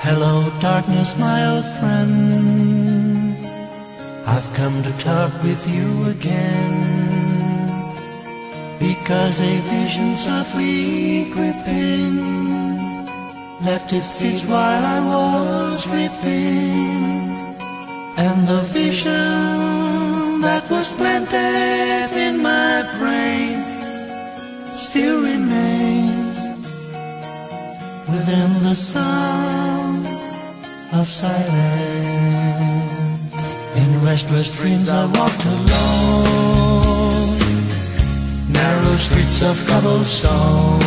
Hello darkness, my old friend, I've come to talk with you again, because a vision softly creeping left its seeds while I was sleeping, and the vision that was planted in my brain still remains within the sound of silence. In restless dreams I walked alone, narrow streets of cobblestone,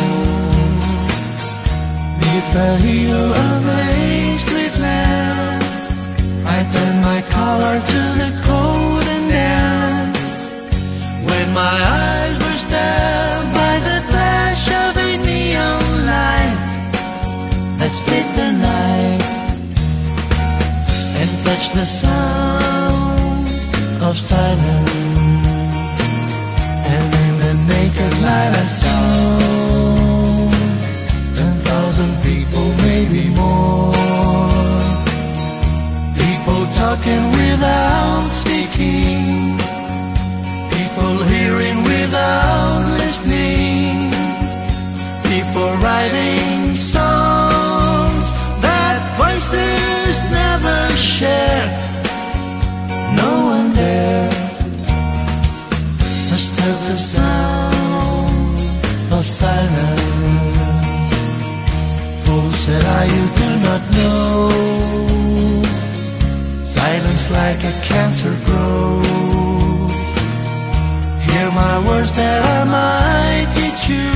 neath the heel of a street lamp. I turned my collar to the cold and damp, when my eyes were stabbed by the flash of a neon light that split the night and touched the sound of silence. And in the naked light I saw 10,000 people, maybe more, people talking without speaking, people hearing without listening, people writing songs that voices never share. No one dare disturb the sound of silence. Fool, said I, you do not know, silence like a cancer grows. Hear my words that I might teach you,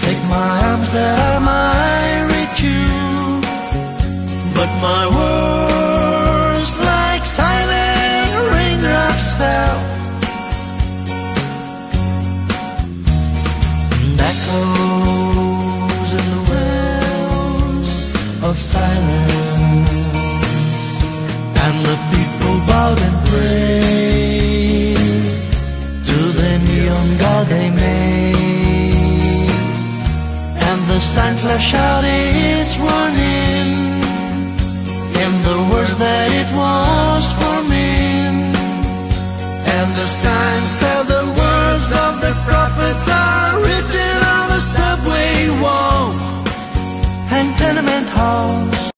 take my arms that I might reach you, but my words like silent raindrops fell and echoes in the wells of silence. And the people bowed and prayed to the neon god they made, and the sign flashed out its warning in the words that it was forming. And the sign said the words of the prophets are written on the subway walls and tenement halls